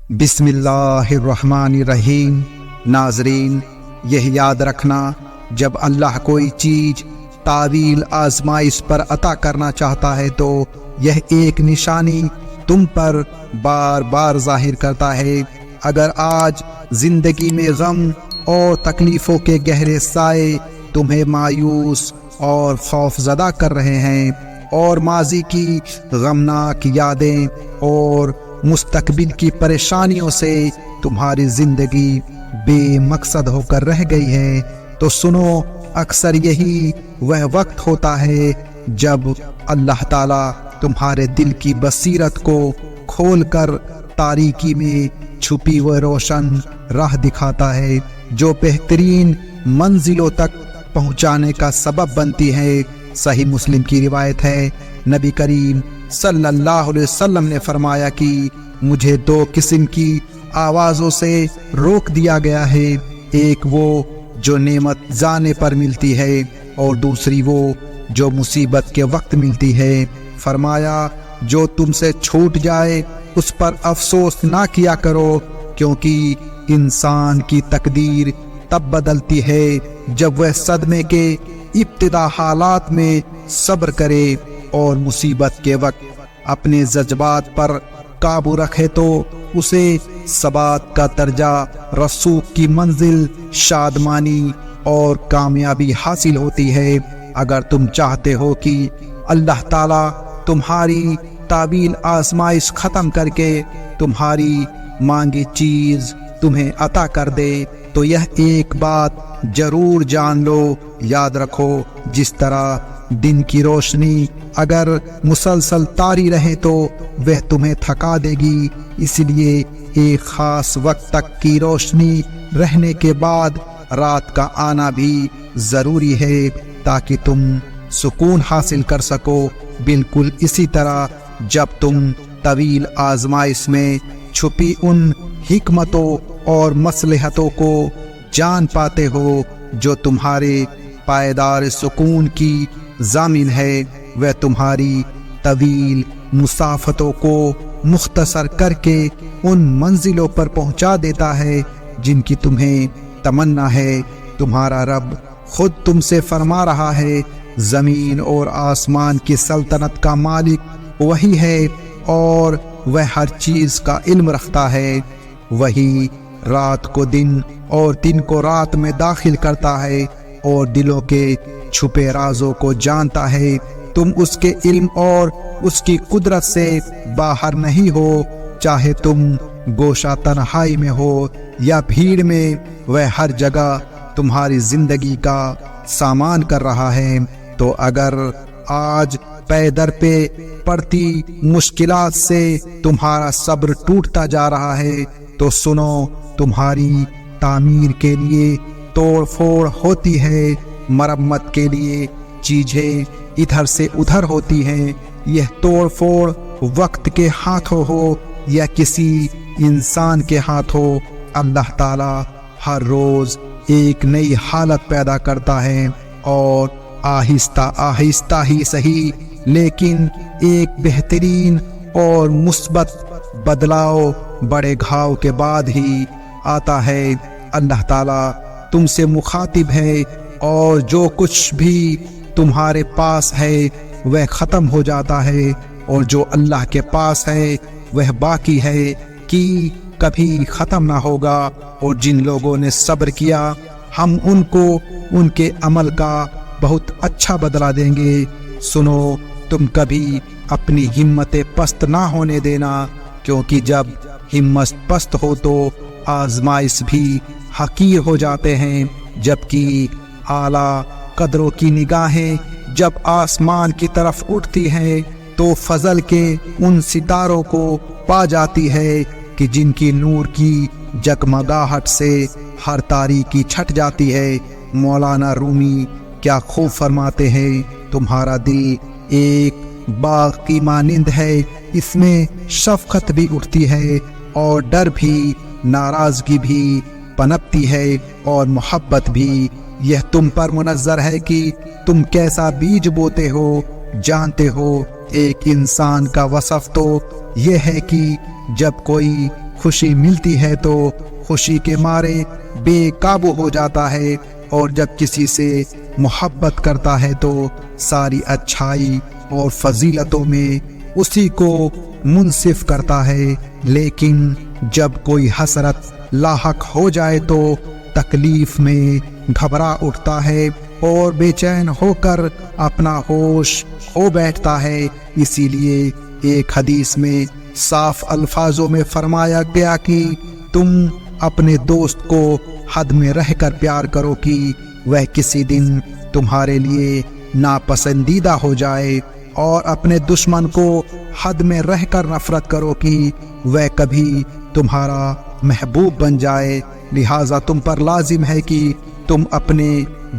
بسم اللہ الرحمن الرحیم۔ ناظرین، یہ یاد رکھنا، جب اللہ کوئی چیز تعویل آزمائش پر عطا کرنا چاہتا ہے تو یہ ایک نشانی تم پر بار بار ظاہر کرتا ہے۔ اگر آج زندگی میں غم اور تکلیفوں کے گہرے سائے تمہیں مایوس اور خوف زدہ کر رہے ہیں، اور ماضی کی غمناک یادیں اور مستقبل کی پریشانیوں سے تمہاری زندگی بے مقصد ہو کر رہ گئی ہے، تو سنو، اکثر یہی وہ وقت ہوتا ہے جب اللہ تعالیٰ تمہارے دل کی بصیرت کو کھول کر تاریکی میں چھپی ہوئے روشن راہ دکھاتا ہے، جو بہترین منزلوں تک پہنچانے کا سبب بنتی ہے۔ صحیح مسلم کی روایت ہے، نبی کریم صلی اللہ علیہ وسلم نے فرمایا کہ مجھے دو قسم کی آوازوں سے روک دیا گیا ہے، ایک وہ جو نعمت جانے پر ملتی ہے اور دوسری وہ جو مصیبت کے وقت ملتی ہے۔ فرمایا، جو تم سے چھوٹ جائے اس پر افسوس نہ کیا کرو، کیونکہ انسان کی تقدیر تب بدلتی ہے جب وہ صدمے کے ابتدا حالات میں صبر کرے اور مصیبت کے وقت اپنے جذبات پر قابو رکھے تو اسے ثبات کا درجہ، رسوخ کی منزل، شادمانی اور کامیابی حاصل ہوتی ہے۔ اگر تم چاہتے ہو کہ اللہ تعالیٰ تمہاری طویل آزمائش ختم کر کے تمہاری مانگی چیز تمہیں عطا کر دے تو یہ ایک بات ضرور جان لو، یاد رکھو، جس طرح دن کی روشنی اگر مسلسل طاری رہے تو وہ تمہیں تھکا دے گی، اس لیے ایک خاص وقت تک کی روشنی رہنے کے بعد رات کا آنا بھی ضروری ہے تاکہ تم سکون حاصل کر سکو۔ بالکل اسی طرح جب تم طویل آزمائش میں چھپی ان حکمتوں اور مصلحتوں کو جان پاتے ہو جو تمہارے پائیدار سکون کی ضامن ہے، وہ تمہاری طویل مسافتوں کو مختصر کر کے ان منزلوں پر پہنچا دیتا ہے جن کی تمہیں تمنا ہے۔ تمہارا رب خود تم سے فرما رہا ہے، زمین اور آسمان کی سلطنت کا مالک وہی ہے اور وہ ہر چیز کا علم رکھتا ہے، وہی رات کو دن اور دن کو رات میں داخل کرتا ہے اور دلوں کے چھپے رازوں کو جانتا ہے۔ تم اس کے علم اور اس کی قدرت سے باہر نہیں ہو، چاہے تم گوشہ تنہائی میں ہو یا بھیڑ میں، وہ ہر جگہ تمہاری زندگی کا سامان کر رہا ہے۔ تو اگر آج پے در پہ پڑتی مشکلات سے تمہارا صبر ٹوٹتا جا رہا ہے تو سنو، تمہاری تعمیر کے لیے توڑ پھوڑ ہوتی ہے، مرمت کے لیے چیزیں ادھر سے ادھر ہوتی ہیں۔ یہ توڑ پھوڑ وقت کے ہاتھوں ہو یا کسی انسان کے ہاتھوں، اللہ تعالیٰ ہر روز ایک نئی حالت پیدا کرتا ہے، اور آہستہ آہستہ ہی صحیح لیکن ایک بہترین اور مثبت بدلاؤ بڑے گھاؤ کے بعد ہی آتا ہے۔ اللہ تعالیٰ تم سے مخاطب ہے، اور جو کچھ بھی تمہارے پاس ہے وہ ختم ہو جاتا ہے، اور جو اللہ کے پاس ہے وہ باقی ہے کہ کبھی ختم نہ ہوگا۔ اور جن لوگوں نے صبر کیا ہم ان کو ان کے عمل کا بہت اچھا بدلہ دیں گے۔ سنو، تم کبھی اپنی ہمت پست نہ ہونے دینا، کیونکہ جب ہمت پست ہو تو آزمائش بھی حقیر ہو جاتے ہیں، جبکہ اعلیٰ قدروں کی نگاہیں جب آسمان کی طرف اٹھتی ہیں تو فضل کے ان ستاروں کو پا جاتی ہے کہ جن کی نور کی جگمگاہٹ سے ہر تاریکی چھٹ جاتی ہے۔ مولانا رومی کیا خوب فرماتے ہیں، تمہارا دل ایک باغ کی مانند ہے، اس میں شفقت بھی اٹھتی ہے اور ڈر بھی، ناراضگی بھی پنپتی ہے اور محبت بھی۔ یہ تم پر منحصر ہے کہ تم کیسا بیج بوتے ہو۔ جانتے ہو، ایک انسان کا وصف تو یہ ہے کہ جب کوئی خوشی ملتی ہے تو خوشی کے مارے بے قابو ہو جاتا ہے، اور جب کسی سے محبت کرتا ہے تو ساری اچھائی اور فضیلتوں میں اسی کو منصف کرتا ہے، لیکن جب کوئی حسرت لاحق ہو جائے تو تکلیف میں گھبرا اٹھتا ہے اور بے چین ہو کر اپنا ہوش کھو بیٹھتا ہے۔ اسی لیے ایک حدیث میں صاف الفاظوں میں فرمایا گیا کہ تم اپنے دوست کو حد میں رہ کر پیار کرو کہ وہ کسی دن تمہارے لیے ناپسندیدہ ہو جائے، اور اپنے دشمن کو حد میں رہ کر نفرت کرو کہ وہ کبھی تمہارا محبوب بن جائے۔ لہٰذا تم پر لازم ہے کہ تم اپنے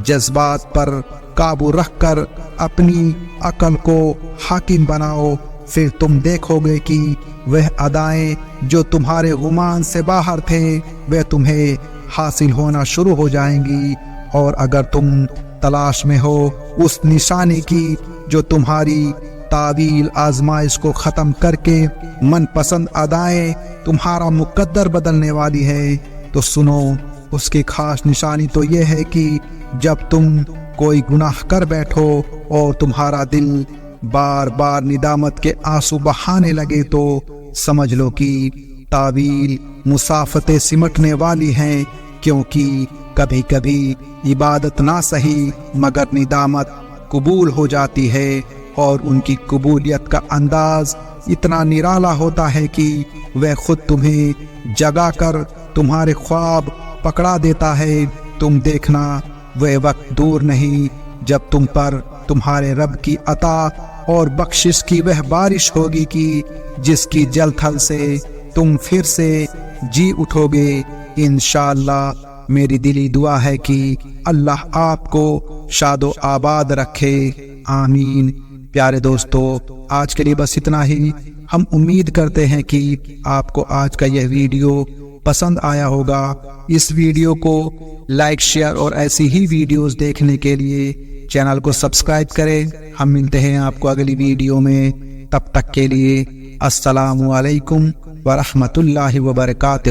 جذبات پر قابو رکھ کر اپنی عقل کو حاکم بناؤ، پھر تم دیکھو گے کہ وہ ادائیں جو تمہارے گمان سے باہر تھے وہ تمہیں حاصل ہونا شروع ہو جائیں گی، اور اگر تم تلاش میں ہو اس نشانی کی جو تمہاری تعویل آزمائش کو ختم کر کے من پسند ادائیں تمہارا مقدر بدلنے والی ہے، تو سنو، اس کی خاص نشانی تو یہ ہے کہ جب تم کوئی گناہ کر بیٹھو اور تمہارا دل بار بار ندامت کے آنسو بہانے لگے تو سمجھ لو کہ تعویل مسافتیں سمٹنے والی ہیں، کیونکہ کبھی کبھی عبادت نہ صحیح مگر ندامت قبول ہو جاتی ہے، اور ان کی قبولیت کا انداز اتنا نرالا ہوتا ہے کہ وہ خود تمہیں جگا کر تمہارے خواب پکڑا دیتا ہے۔ تم دیکھنا وہ وقت دور نہیں جب تم پر تمہارے رب کی عطا اور بخشش کی وہ بارش ہوگی کہ جس کی جل تھل سے تم پھر سے جی اٹھو گے۔ انشاءاللہ میری دلی دعا ہے کہ اللہ آپ کو شاد و آباد رکھے، آمین۔ پیارے دوستو، آج کے لیے بس اتنا ہی۔ ہم امید کرتے ہیں کہ آپ کو آج کا یہ ویڈیو پسند آیا ہوگا۔ اس ویڈیو کو لائک، شیئر اور ایسی ہی ویڈیوز دیکھنے کے لیے چینل کو سبسکرائب کریں۔ ہم ملتے ہیں آپ کو اگلی ویڈیو میں، تب تک کے لیے السلام علیکم ورحمۃ اللہ وبرکاتہ۔